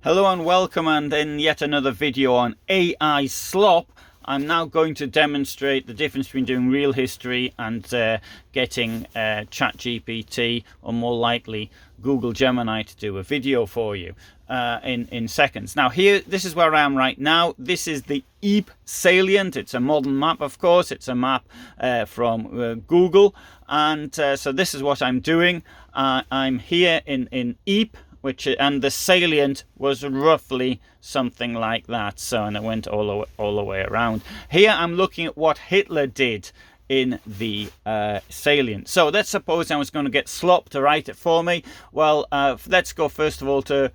Hello and welcome, and in yet another video on AI Slop, I'm now going to demonstrate the difference between doing real history and getting ChatGPT, or more likely Google Gemini, to do a video for you in seconds. Now this is where I am right now. This is the Ieper salient. It's a modern map, of course. It's a map from Google, and so this is what I'm doing. I'm here in Ieper, and the salient was roughly something like that. So, and it went all the way around. Here I'm looking at what Hitler did in the salient. So let's suppose I was going to get Slop to write it for me. Well, let's go first of all to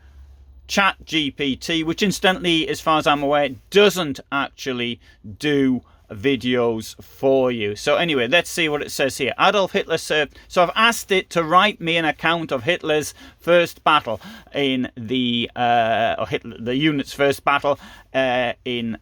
ChatGPT, which incidentally, as far as I'm aware, doesn't actually do videos for you. So anyway, let's see what it says here. Adolf Hitler served. So I've asked it to write me an account of Hitler's first battle in the unit's first battle in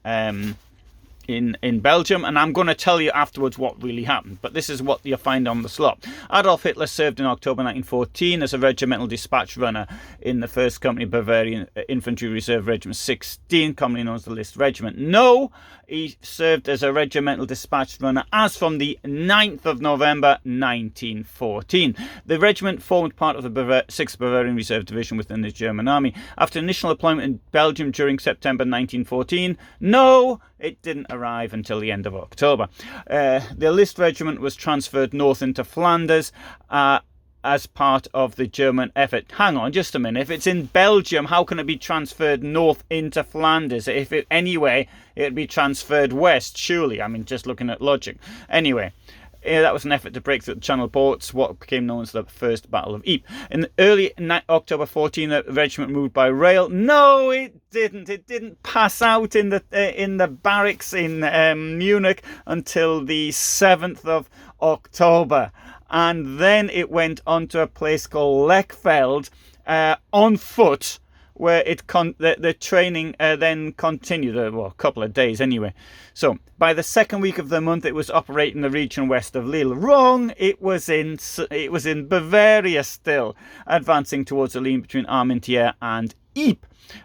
Belgium, and I'm going to tell you afterwards what really happened, but this is what you'll find on the slot. Adolf Hitler served in October 1914 as a regimental dispatch runner in the 1st Company Bavarian Infantry Reserve Regiment 16, commonly known as the List Regiment. No, he served as a regimental dispatch runner as from the 9th of November 1914. The regiment formed part of the 6th Bavarian Reserve Division within the German Army. After initial deployment in Belgium during September 1914, no, it didn't arrive until the end of October. The List Regiment was transferred north into Flanders as part of the German effort. Hang on just a minute. If it's in Belgium, how can it be transferred north into Flanders? If it anyway, it'd be transferred west, surely. I mean, just looking at logic. Anyway, that was an effort to break through the Channel ports, what became known as the First Battle of Ieper. In early October 14, the regiment moved by rail. No, it didn't. It didn't pass out in the barracks in Munich until the 7th of October. And then it went on to a place called Lechfeld on foot, where the training then continued, a couple of days anyway. So by the 2nd week of the month, it was operating the region west of Lille. Wrong. It was in Bavaria still, advancing towards the line between Armentières and Ieper.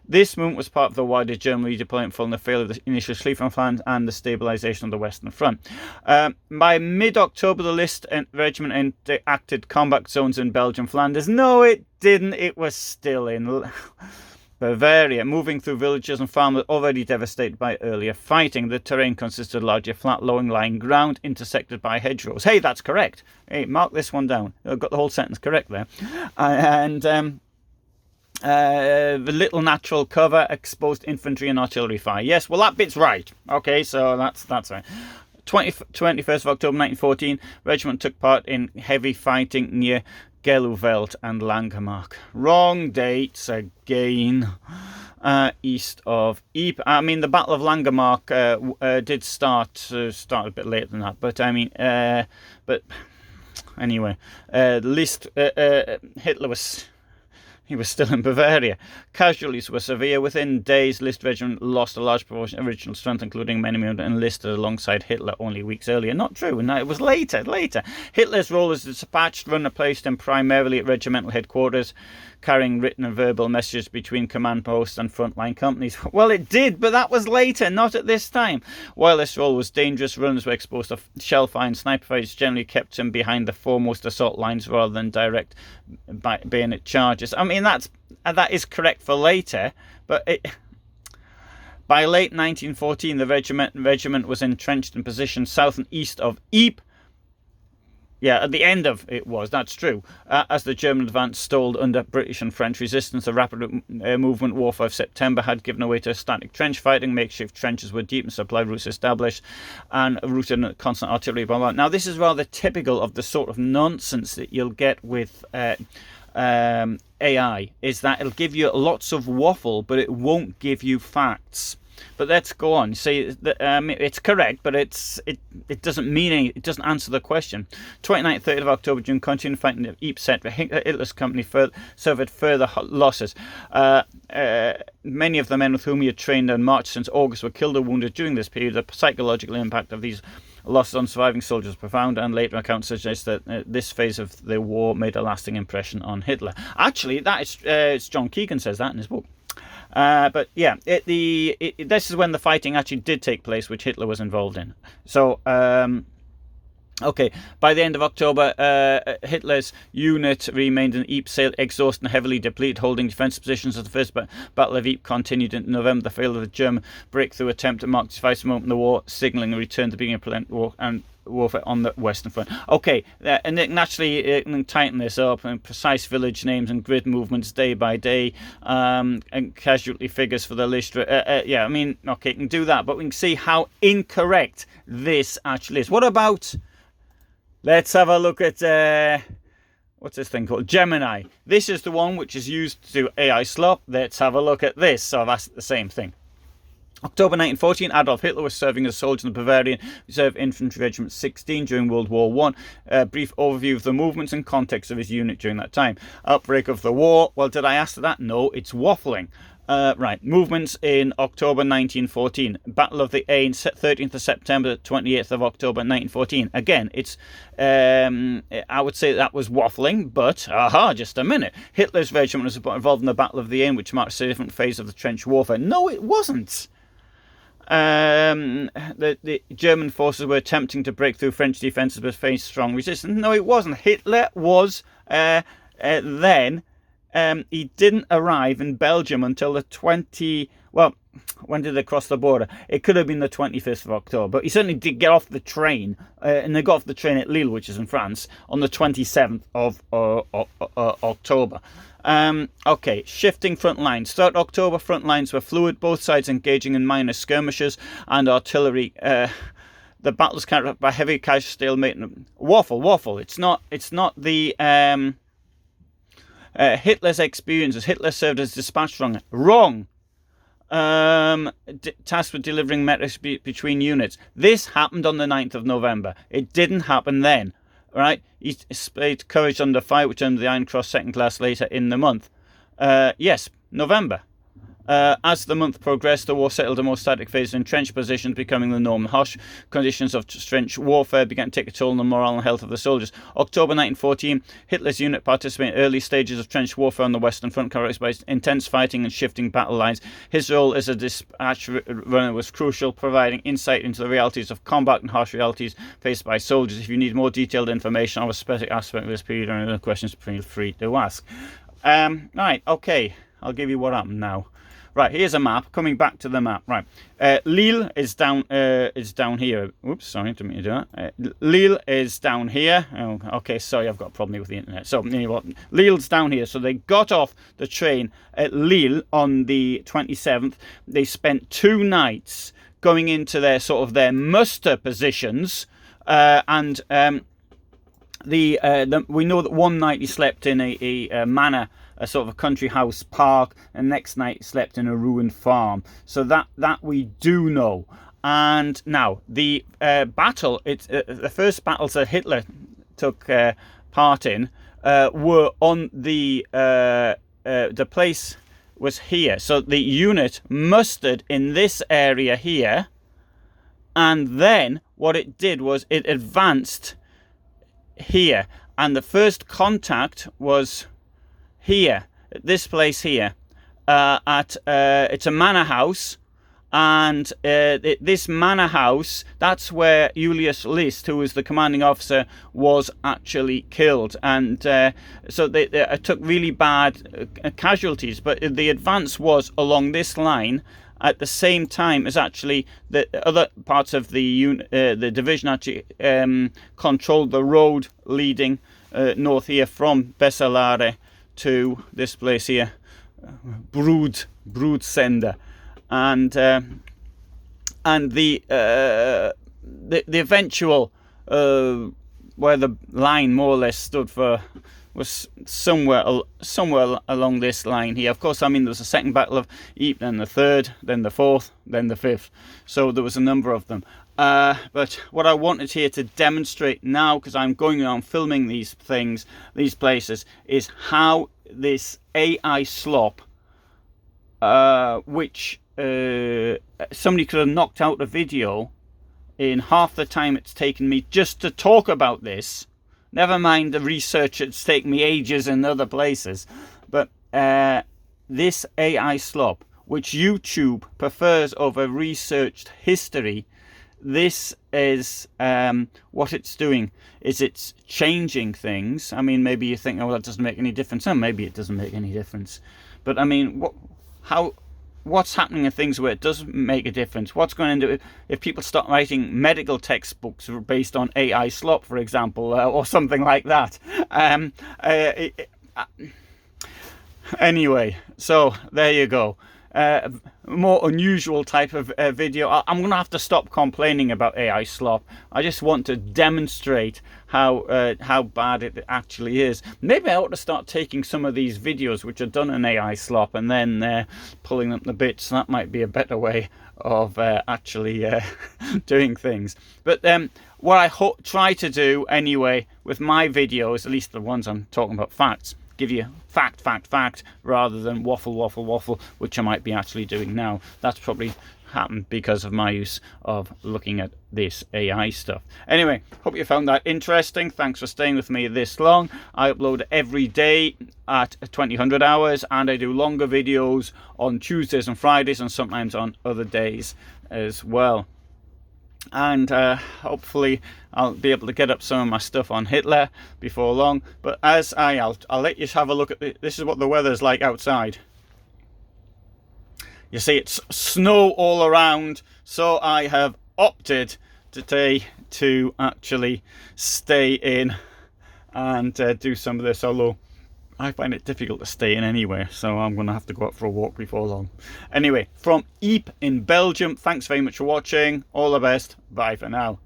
This movement was part of the wider German redeployment following the failure of the initial Schlieffen Plan and the stabilisation of the Western Front. By mid-October, the List Regiment acted combat zones in Belgium, Flanders. No, it didn't. It was still in Bavaria, moving through villages and farmers already devastated by earlier fighting. The terrain consisted largely of flat, low-lying ground intersected by hedgerows. Hey, that's correct. Hey, mark this one down. I've got the whole sentence correct there. The little natural cover, exposed infantry and artillery fire. Yes, well, that bit's right. Okay, so that's right. 21st of October 1914, regiment took part in heavy fighting near Geluveld and Langemark. Wrong dates again. East of Ieper. I mean, the Battle of Langemark did start a bit later than that, but I mean, but anyway, Hitler was. He was still in Bavaria. Casualties were severe. Within days, List Regiment lost a large proportion of original strength, including many who enlisted alongside Hitler only weeks earlier. Not true. No, it was later. Hitler's role as a dispatched runner placed him primarily at regimental headquarters, carrying written and verbal messages between command posts and frontline companies. Well, it did, but that was later, not at this time. While this role was dangerous, runners were exposed to shell fire, and sniper fighters generally kept him behind the foremost assault lines rather than direct bayonet charges. I mean, that is correct for later, but by late 1914, the regiment was entrenched in positions south and east of Ieper. Yeah, at the end of it was, that's true. As the German advance stalled under British and French resistance, the rapid movement warfare of September had given way to static trench fighting. Makeshift trenches were deep and supply routes established and routed in constant artillery bombardment. Now, this is rather typical of the sort of nonsense that you'll get with AI, is that it'll give you lots of waffle, but it won't give you facts. But let's go on. See, it's correct, but it doesn't mean anything. It doesn't answer the question. 29th, 30th of October, during continued fighting at Ieper Centre, Hitler's company suffered further losses. Many of the men with whom he had trained and marched since August were killed or wounded during this period. The psychological impact of these losses on surviving soldiers was profound, and later accounts suggest that this phase of the war made a lasting impression on Hitler. Actually, that is John Keegan says that in his book. But yeah, this is when the fighting actually did take place, which Hitler was involved in. So okay, by the end of October, Hitler's unit remained in Ypres, exhausted and heavily depleted, holding defensive positions as the first Battle of Ypres continued into November. The failure of the German breakthrough attempt to mark the decisive moment in the war, signalling a return to being a planned war and warfare on the Western Front. Okay, and naturally, it can tighten this up, and precise village names and grid movements day by day, and casualty figures for the list. Yeah, I mean, okay, can do that, but we can see how incorrect this actually is. What about... Let's have a look at, what's this thing called? Gemini. This is the one which is used to do AI Slop. Let's have a look at this. So that's the same thing. October 1914, Adolf Hitler was serving as a soldier in the Bavarian Reserve Infantry Regiment 16 during World War I. A brief overview of the movements and context of his unit during that time. Outbreak of the war. Well, did I answer that? No, it's waffling. Right, movements in October 1914. Battle of the Aisne, 13th of September, 28th of October 1914. Again, it's, I would say that was waffling, but, just a minute. Hitler's regiment was involved in the Battle of the Aisne, which marks a different phase of the trench warfare. No, it wasn't. The German forces were attempting to break through French defences but faced strong resistance. No, it wasn't. Hitler was then... he didn't arrive in Belgium until the well, when did they cross the border? It could have been the 25th of October, but he certainly did get off the train, and they got off the train at Lille, which is in France, on the 27th of October. Okay, shifting front lines. Throughout October, front lines were fluid, both sides engaging in minor skirmishes and artillery. The battles carried by heavy casualty stalemate. Waffle. It's not the... Hitler's experiences. Hitler served as dispatch runner. Wrong. Tasked with delivering messages between units. This happened on the 9th of November. It didn't happen then. Right? He displayed courage under fire, which earned the Iron Cross second class later in the month. Yes, November. As the month progressed, the war settled a more static phase of entrenched positions, becoming the norm. Harsh conditions of trench warfare began to take a toll on the morale and health of the soldiers. October 1914, Hitler's unit participated in early stages of trench warfare on the Western Front, characterized by intense fighting and shifting battle lines. His role as a dispatch runner was crucial, providing insight into the realities of combat and harsh realities faced by soldiers. If you need more detailed information on a specific aspect of this period or any other questions, feel free to ask. Right, okay, I'll give you what happened now. Right, here's a map. Coming back to the map. Right, Lille is down here. Oops, sorry, didn't mean to do that. Lille is down here. Oh, okay, sorry, I've got a problem with the internet. So, you know what? Lille's down here. So they got off the train at Lille on the 27th. They spent 2 nights going into their muster positions, and we know that one night he slept in a manor, a sort of a country house park, and next night he slept in a ruined farm. So that we do know. And now the battle, the first battles that Hitler took part in were on the place was here. So the unit mustered in this area here, and then what it did was it advanced here, and the first contact was here, at this place here, it's a manor house, and this manor house, that's where Julius List, who was the commanding officer, was actually killed. And so they took really bad casualties, but the advance was along this line at the same time as actually the other parts of the division actually controlled the road leading north here from Bessalare to this place here, Broodsender, and the eventual where the line more or less stood for was somewhere along this line here. Of course, I mean, there was a second battle of Ypres, then the third, then the fourth, then the fifth. So there was a number of them. But what I wanted here to demonstrate now, because I'm going around filming these things, these places, is how this AI Slop, which somebody could have knocked out a video in half the time it's taken me just to talk about this. Never mind the research, it's taken me ages in other places. But this AI Slop which YouTube prefers over researched history, this is what it's doing, is it's changing things. I mean, maybe you think, oh, that doesn't make any difference. And maybe it doesn't make any difference. But I mean, what's happening in things where it does make a difference? What's going to do if people start writing medical textbooks based on AI Slop, for example, or something like that? Anyway, so there you go. More unusual type of video. I'm going to have to stop complaining about AI Slop. I just want to demonstrate how bad it actually is. Maybe I ought to start taking some of these videos which are done in AI Slop and then pulling them to bits. That might be a better way of actually doing things. But what I try to do anyway with my videos, at least the ones I'm talking about facts, give you fact, rather than waffle, which I might be actually doing now. That's probably happened because of my use of looking at this AI stuff. Anyway, hope you found that interesting. Thanks for staying with me this long. I upload every day at 2000 hours, and I do longer videos on Tuesdays and Fridays, and sometimes on other days as well. And hopefully I'll be able to get up some of my stuff on Hitler before long. But I'll let you have a look at this is what the weather's like outside. You see, it's snow all around, so I have opted today to actually stay in and do some of this, although I find it difficult to stay in anyway, so I'm going to have to go out for a walk before long. Anyway, from Ieper in Belgium, thanks very much for watching. All the best. Bye for now.